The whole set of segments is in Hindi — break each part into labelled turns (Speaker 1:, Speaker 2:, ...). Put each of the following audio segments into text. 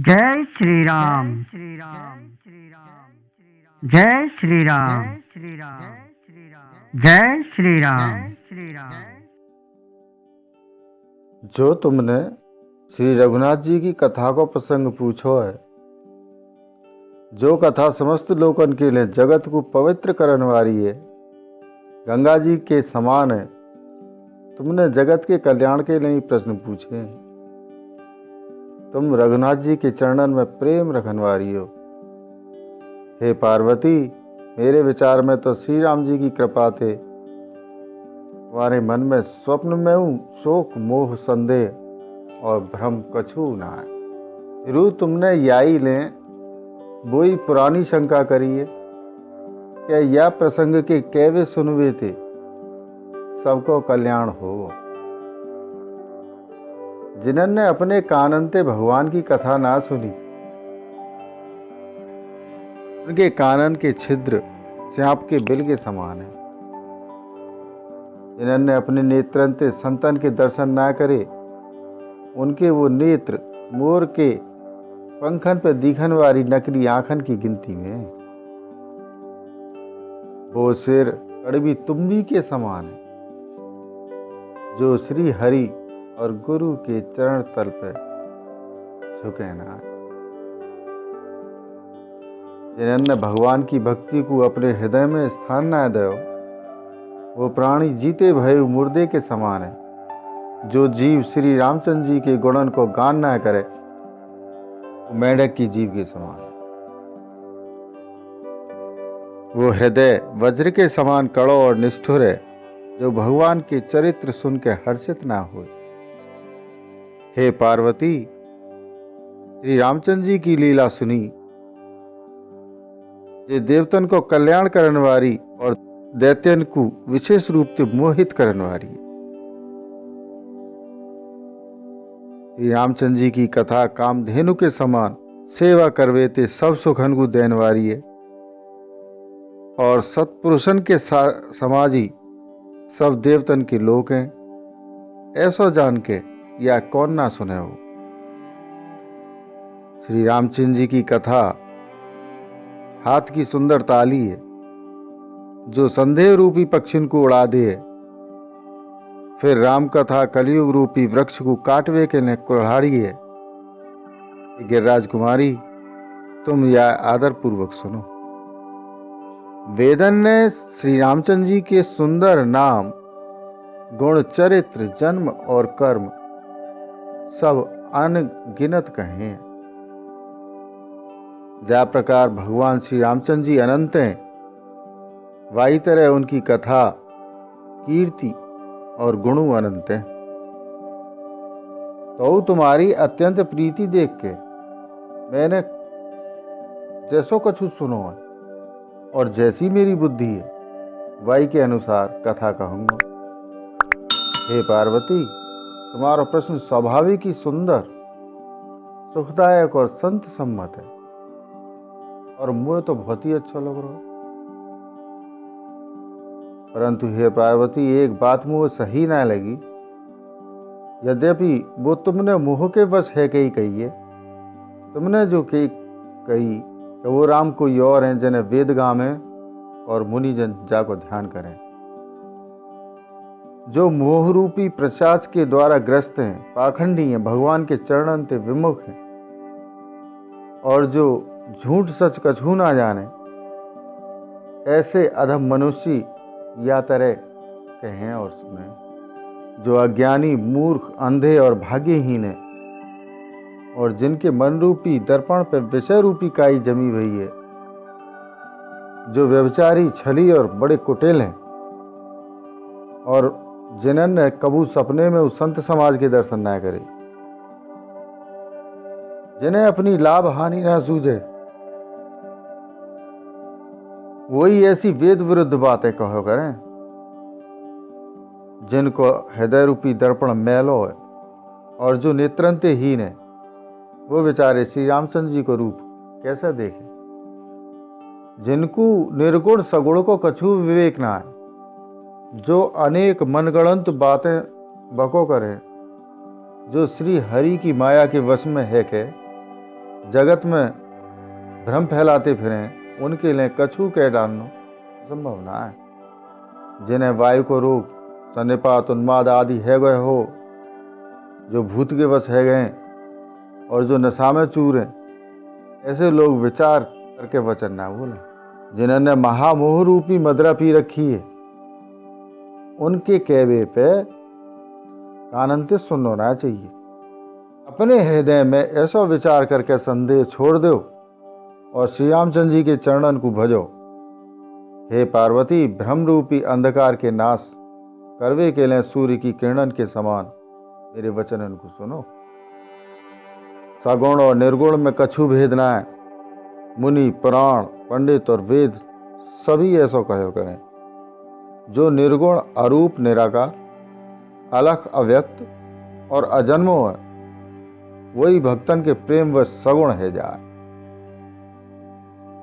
Speaker 1: जय श्री राम। जय श्री राम। जय श्री राम।
Speaker 2: जो तुमने श्री रघुनाथ जी की कथा को प्रसंग पूछो है, जो कथा समस्त लोकन के लिए जगत को पवित्र करने वाली है, गंगा जी के समान है। तुमने जगत के कल्याण के लिए प्रश्न पूछे हैं। तुम रघुनाथ जी के चरणन में प्रेम रखने वाली हो। हे पार्वती, मेरे विचार में तो श्री राम जी की कृपा थे। तुम्हारे मन में स्वप्न में हूँ शोक मोह संदेह और भ्रम कछु ना है। रू तुमने याई ले वही पुरानी शंका करी है, क्या यह प्रसंग के कैवे सुनवे थे, सबको कल्याण हो। जिन्होंने अपने काननते भगवान की कथा ना सुनी, उनके कानन के छिद्र सांप के बिल के समान है। जिन्होंने अपने नेत्रंते संतन के दर्शन ना करे, उनके वो नेत्र मोर के पंखन पर दिखन वाली नकली आंखन की गिनती में। वो सिर कड़वी तुम्बी के समान है, जो श्री हरि और गुरु के चरण तल पे झुके ना। जिन्होंने भगवान की भक्ति को अपने हृदय में स्थान ना दो, वो प्राणी जीते भय मुर्दे के समान है। जो जीव श्री रामचंद्र जी के गुणन को गान ना करे, वो मेंढक की जीव के समान है। वो हृदय वज्र के समान कड़ो और निष्ठुर है, जो भगवान के चरित्र सुन के हर्षित ना हो। हे पार्वती, श्री रामचंद्र जी की लीला सुनी, ये देवतन को कल्याण करने वाली और दैत्यन को विशेष रूप से मोहित करने वाली है। श्री रामचंद्र जी की कथा कामधेनु के समान सेवा करवेते सब सुखन को देने वाली है, और सत्पुरुषन के समाजी सब देवतन के लोग हैं। ऐसा जान के या कौन ना सुने हो। श्री रामचंद्र जी की कथा हाथ की सुंदर ताली है, जो संदेह रूपी पक्षिन को उड़ा दे। फिर राम कथा कलयुग रूपी वृक्ष को काटवे के लिए कुल्हाड़ी है। गिरिराज कुमारी, तुम यह आदर पूर्वक सुनो। वेदन ने श्री रामचंद्र जी के सुंदर नाम, गुण, चरित्र, जन्म और कर्म सब अनगिनत कहे हैं। जा प्रकार भगवान श्री रामचंद्र जी अनंत हैं, वाही तरह उनकी कथा, कीर्ति और गुणु अनंत हैं। तो तुम्हारी अत्यंत प्रीति देख के मैंने जैसो कछु सुनो है, और जैसी मेरी बुद्धि है वाही के अनुसार कथा कहूंगा। हे पार्वती, तुम्हारा प्रश्न स्वाभाविक ही सुंदर, सुखदायक और संत सम्मत है, और मुझे तो बहुत ही अच्छा लग रहा है। परंतु हे पार्वती, एक बात मुझे सही ना लगी। यद्यपि वो तुमने मुँह के वश है कही कही है। तुमने जो कही कि वो राम कोई और हैं, जिन्हें वेद गामे और मुनि जन जाको ध्यान करें। जो मोह रूपी प्रसाद के द्वारा ग्रस्त हैं, पाखंडी हैं, भगवान के चरणन से विमुख हैं, और जो झूठ सच कछु ना जाने, ऐसे अधम मनुष्य या तरह कहें और सुने। जो अज्ञानी, मूर्ख, अंधे और भाग्यहीन है, और जिनके मन रूपी दर्पण पर विषय रूपी काई जमी हुई है। जो व्यभिचारी, छली और बड़े कुटिल हैं, और जिन्होंने कबू सपने में उस संत समाज के दर्शन न करे। जिन्हें अपनी लाभ हानि न सूझे, वही ऐसी वेद विरुद्ध बातें कहो करें। जिनको हृदय रूपी दर्पण मैलो है, और जो नेत्रंते हीन है, वो बेचारे श्री रामचंद्र जी को रूप कैसे देखे। जिनको निर्गुण सगुण को कछु विवेक ना है, जो अनेक मनगणंत बातें बको करें, जो श्री हरि की माया के वश में है के, जगत में भ्रम फैलाते फिरें, उनके लिए कछु कह डालना संभव ना है। जिन्हें वायु को रोग, सन्निपात, उन्माद आदि है गए हो, जो भूत के वश है गए और जो नशा में चूर हैं, ऐसे लोग विचार करके वचन ना बोलें। जिन्होंने महामोह रूपी मदिरा पी रखी है, उनके कहवे पे कानंते सुनना चाहिए। अपने हृदय में ऐसा विचार करके संदेह छोड़ दो और श्री रामचंद्र जी के चरणन को भजो। हे पार्वती, भ्रम रूपी अंधकार के नाश करवे के लिए सूर्य की किरणन के समान मेरे वचनन को सुनो। सगुण और निर्गुण में कछु भेद ना है। मुनि, पुराण, पंडित और वेद सभी ऐसा कहो करें। जो निर्गुण, अरूप, निराकार, अलख, अव्यक्त और अजन्मो है, वही भक्तन के प्रेम व सगुण है जाए।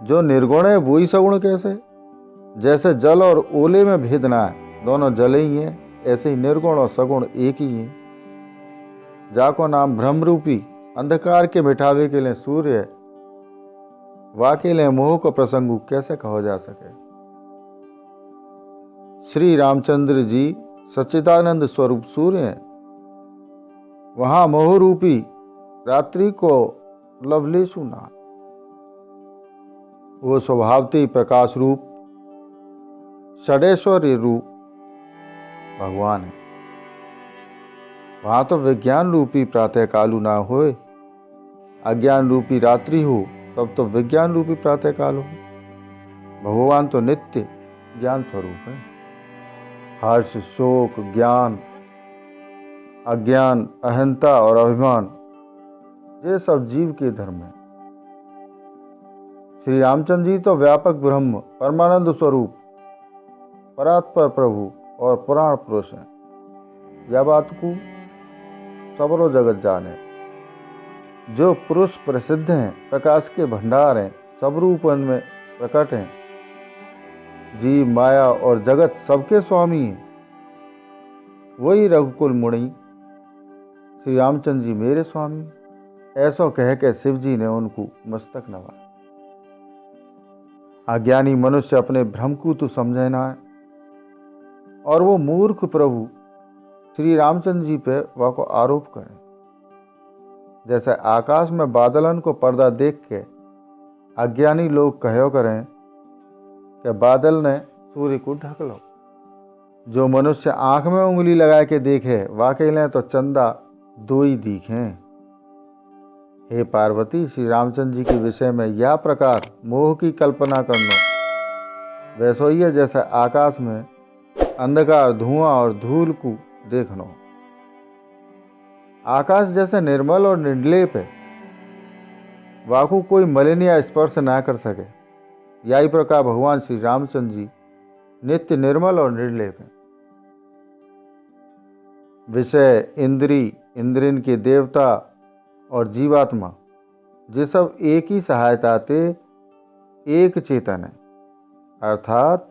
Speaker 2: जो निर्गुण है वही सगुण कैसे? जैसे जल और ओले में भेद ना है, दोनों जल ही हैं, ऐसे ही निर्गुण और सगुण एक ही हैं। जाको नाम भ्रम रूपी अंधकार के मिटावे के लिए सूर्य है, वाके लिए मोह को प्रसंग कैसे कहा जा सके। श्री रामचंद्र जी सच्चिदानंद स्वरूप सूर्य हैं। वहां मोह रूपी रात्रि को लवलेशु ना, वो स्वभावती प्रकाश रूप षडेश्वरी रूप भगवान है। वहां तो विज्ञान रूपी प्रातः कालु ना होए, अज्ञान रूपी रात्रि हो, तब तो विज्ञान रूपी प्रातः काल हो। भगवान तो नित्य ज्ञान स्वरूप है। हर्ष, शोक, ज्ञान, अज्ञान, अहंता और अभिमान, ये सब जीव के धर्म है। श्री रामचंद्र जी तो व्यापक ब्रह्म, परमानंद स्वरूप, परात्पर प्रभु और पुराण पुरुष हैं। यह बात को सबरो जगत जाने। जो पुरुष प्रसिद्ध हैं, प्रकाश के भंडार हैं, सब रूपन में प्रकट हैं, जीव, माया और जगत सबके स्वामी हैं, वही रघुकुल मुनि श्री रामचंद्र जी मेरे स्वामी। ऐसा कह के शिव जी ने उनको मस्तक नवाया। अज्ञानी मनुष्य अपने भ्रम को तो समझे ना है, और वो मूर्ख प्रभु श्री रामचंद्र जी पे वह को आरोप करें। जैसे आकाश में बादलन को पर्दा देख के अज्ञानी लोग कहो करें कि बादल ने सूर्य को ढक लो। जो मनुष्य आंख में उंगली लगा के देखे, वाकई ने तो चंदा दो ही दिखे। हे पार्वती, श्री रामचंद्र जी के विषय में यह प्रकार मोह की कल्पना करना वैसा ही है जैसे आकाश में अंधकार, धुआं और धूल को देखना। आकाश जैसे निर्मल और निर्लेप है, वाकु कोई मलिन या स्पर्श ना कर सके। यही प्रकार भगवान श्री रामचंद्र जी नित्य निर्मल और निर्लेप है। विषय, इंद्री, इंद्रियन के देवता और जीवात्मा, ये सब एक ही सहायता ते एक चेतन है। अर्थात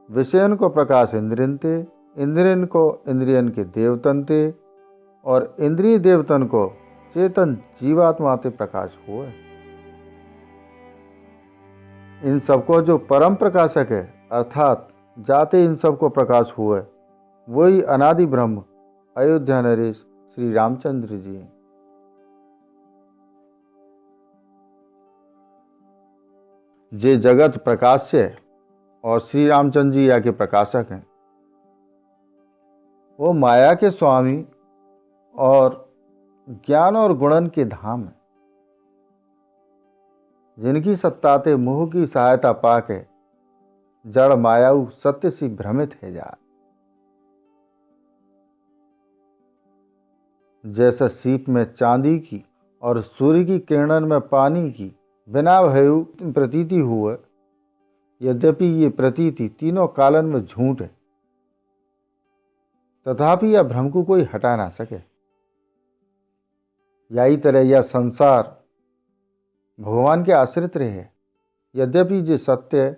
Speaker 2: विषयन को प्रकाश इंद्रियन ते, इंद्रियन को इंद्रियन के देवतन ते, और इंद्रिय देवतन को चेतन जीवात्मा ते प्रकाश हुआ। इन सबको जो परम प्रकाशक है, अर्थात जाते इन सबको प्रकाश हुआ, वही अनादि ब्रह्म अयोध्या नरेश श्री रामचंद्र जी हैं। जे जगत प्रकाश्य है और श्री रामचंद्र जी या के प्रकाशक हैं। वो माया के स्वामी और ज्ञान और गुणन के धाम है, जिनकी सत्ताते मोह की सहायता पाके जड़ मायाऊ सत्य सी भ्रमित है जा। जैसे सीप में चांदी की और सूर्य की किरणन में पानी की बिना भयु प्रतीति हुआ, यद्यपि ये प्रतीति तीनों कालन में झूठ है, तथापि यह भ्रम को कोई हटा ना सके। यही तरह यह संसार भगवान के आश्रित रहे, यद्यपि जे सत्य है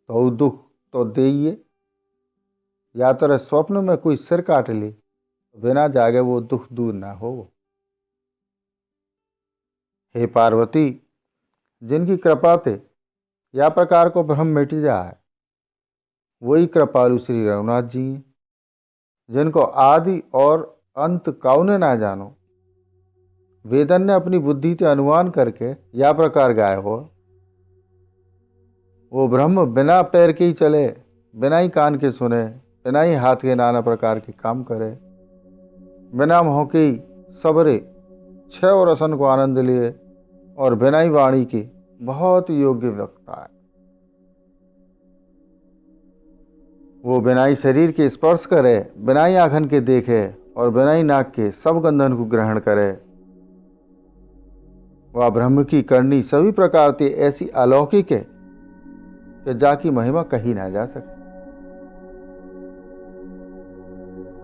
Speaker 2: तो दुख तो देइए। या तरह स्वप्न में कोई सिर काट ले, बिना जागे वो दुख दूर ना हो। हे पार्वती, जिनकी कृपा ते या प्रकार को भ्रम मिट जाए, वही कृपालु श्री रघुनाथ जी हैं, जिनको आदि और अंत कौने ना जानो। वेदन ने अपनी बुद्धि से अनुमान करके या प्रकार गाय हो। वो ब्रह्म बिना पैर के ही चले, बिना ही कान के सुने, बिना ही हाथ के नाना प्रकार के काम करे, बिना मुँह के ही सबरे छह और रसन को आनंद लिए, और बिना ही वाणी के बहुत योग्य वक्ता है। वो बिना ही शरीर के स्पर्श करे, बिना ही आँखन के देखे, और बिना ही नाक के सब गंधन को ग्रहण करे। वह ब्रह्म की करनी सभी प्रकार से ऐसी अलौकिक है कि जाकी महिमा कही ना जा सके।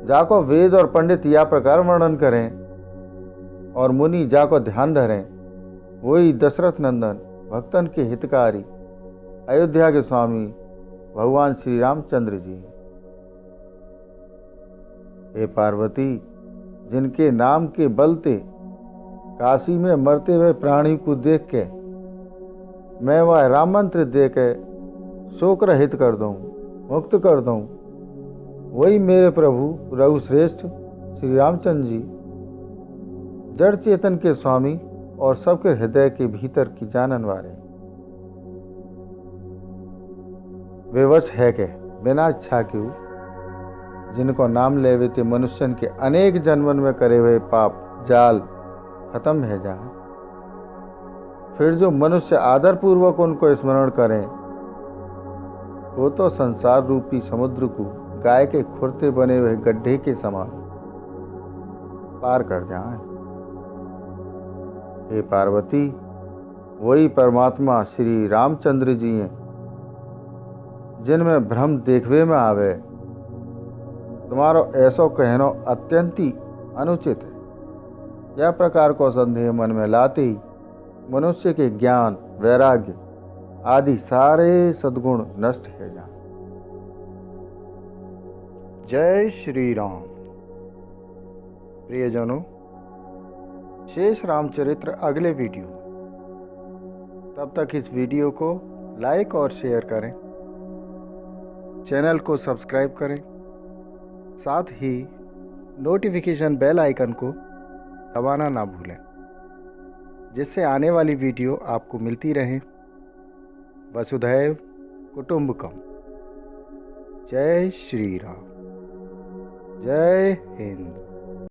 Speaker 2: जाको वेद और पंडित या प्रकार वर्णन करें, और मुनि जाको ध्यान धरें, वही दशरथ नंदन भक्तन के हितकारी अयोध्या के स्वामी भगवान श्री रामचंद्र जी। हे पार्वती, जिनके नाम के बलते काशी में मरते हुए प्राणी को देख के मैं वह राम मंत्र दे के शोक रहित कर दूं, मुक्त कर दूं, वही मेरे प्रभु रघुश्रेष्ठ श्री रामचंद्र जी, जड़ चेतन के स्वामी और सबके हृदय के भीतर की जानन वाले। वे वश है के बिना इच्छा क्यों, जिनको नाम लेवे ते मनुष्यन के अनेक जन्मन में करे हुए पाप जाल खत्म है जाए। फिर जो मनुष्य आदर पूर्वक उनको स्मरण करें, वो तो संसार रूपी समुद्र को गाय के खुरते बने हुए गड्ढे के समान पार कर जाएं। हे पार्वती, वही परमात्मा श्री रामचंद्र जी हैं, जिनमें भ्रम देखवे में आवे। तुम्हारो ऐसो कहनो अत्यंत ही अनुचित है। यह प्रकार को संदेह मन में लाते ही मनुष्य के ज्ञान, वैराग्य आदि सारे सद्गुण नष्ट हो जाए। जय श्री राम। प्रियजनों, शेष रामचरित्र अगले वीडियो। तब तक इस वीडियो को लाइक और शेयर करें, चैनल को सब्सक्राइब करें, साथ ही नोटिफिकेशन बेल आइकन को दबाना ना भूलें, जिससे आने वाली वीडियो आपको मिलती रहे। वसुधैव कुटुंबकम। जय श्री राम। जय हिंद।